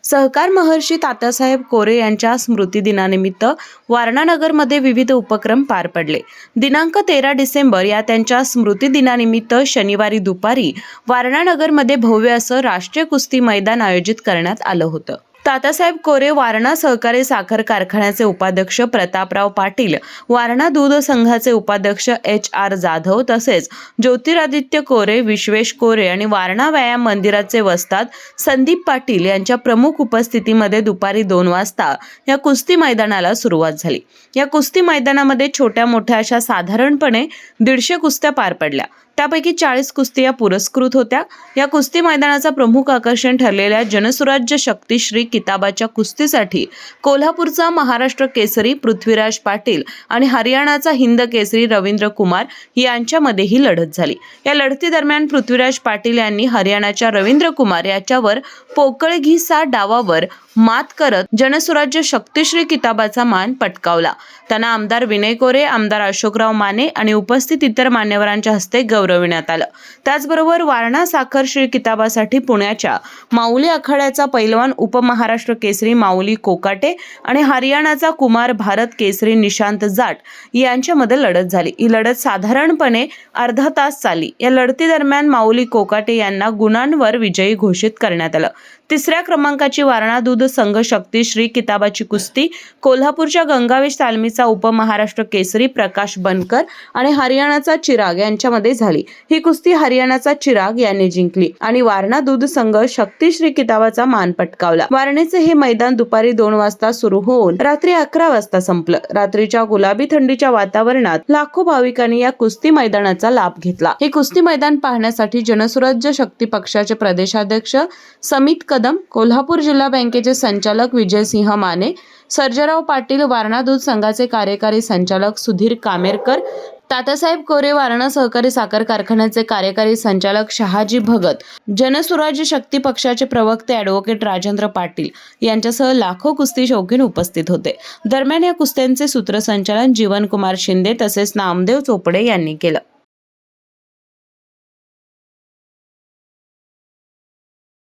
सहकार महर्षी तात्यासाहेब कोरे यांच्या स्मृतिदिनानिमित्त वारणानगरमध्ये विविध उपक्रम पार पडले। दिनांक 13 डिसेंबर या त्यांच्या स्मृतिदिनानिमित्त शनिवारी दुपारी वारणानगरमध्ये भव्य असं राष्ट्रीय कुस्ती मैदान आयोजित करण्यात आलं होतं। तात्यासाहेब कोरे वारणा सहकारी साखर कारखान्याचे उपाध्यक्ष प्रतापराव पाटील, वारणा दूध संघाचे उपाध्यक्ष HR जाधव तसेच ज्योतिरादित्य कोरे, विश्वेश कोरे आणि वारणा व्यायाम मंदिराचे वस्ताद संदीप पाटील यांच्या प्रमुख उपस्थितीमध्ये दुपारी 2 वाजता या कुस्ती मैदानाला सुरुवात झाली। या कुस्ती मैदानामध्ये छोट्या मोठ्या अशा साधारणपणे 150 कुस्त्या पार पडल्या। त्यापैकी 40 कुस्त्या पुरस्कृत होत्या। या कुस्ती मैदानाचा प्रमुख आकर्षण ठरलेल्या जनसुराज्य शक्तिश्री किताबाच्या कुस्तीसाठी कोल्हापूरचा महाराष्ट्र केसरी पृथ्वीराज पाटील आणि हरियाणाचा हिंद केसरी रवींद्र कुमार यांच्यामध्ये ही लढत झाली। या लढती दरम्यान पृथ्वीराज पाटील यांनी हरियाणाच्या रवींद्र कुमार याच्यावर पोकळघिसा डावावर मात करत जनसुराज्य शक्तिश्री किताबाचा मान पटकावला। त्यांना आमदार विनय कोरे, आमदार अशोकराव माने आणि उपस्थित इतर मान्यवरांच्या हस्ते गौरविण्यात आलं। त्याचबरोबर वारणा साखर श्री किताबासाठी पुण्याच्या माऊली आखाड्याचा पैलवान उपमहाराष्ट्र केसरी माऊली कोकाटे आणि हरियाणाचा कुमार भारत केसरी निशांत जाट यांच्यामध्ये लढत झाली। ही लढत साधारणपणे अर्धा तास चालली। या लढती दरम्यान माऊली कोकाटे यांना गुणांवर विजयी घोषित करण्यात आलं। तिसऱ्या क्रमांकाची वारणा दूध संघ शक्तिश्री किताबाची कुस्ती कोल्हापूरच्या गंगावेश तालमीचा उपमहाराष्ट्र केसरी प्रकाश बनकर आणि हरियाणाचा चिराग यांच्यामध्ये झाली। ही कुस्ती हरियाणाचा चिराग यांनी जिंकली आणि वारणा दूध संघ शक्तिश्री किताबाचा मान पटकावला। वारणेचे हे मैदान दुपारी 2 वाजता सुरू होऊन रात्री 11 वाजता संपलं। रात्रीच्या गुलाबी थंडीच्या वातावरणात लाखो भाविकांनी या कुस्ती मैदानाचा लाभ घेतला। हे कुस्ती मैदान पाहण्यासाठी जनसुराज्य शक्ती पक्षाचे प्रदेशाध्यक्ष समित कदम, कोल्हापूर जिल्हा बँकेचे संचालक विजयसिंह माने, सर्जेराव पाटील, वारणा दूध संघाचे कार्यकारी संचालक सुधीर कामेरकर, तात्यासाहेब कोरे वारणा सहकारी साखर कारखान्याचे कार्यकारी संचालक शहाजी भगत, जनसुराज्य शक्ती पक्षाचे प्रवक्ते ॲडव्होकेट राजेंद्र पाटील यांच्यासह लाखो कुस्ती शौकीन उपस्थित होते। दरम्यान या कुस्त्यांचे सूत्रसंचालन जीवनकुमार शिंदे तसेच नामदेव चोपडे यांनी केलं।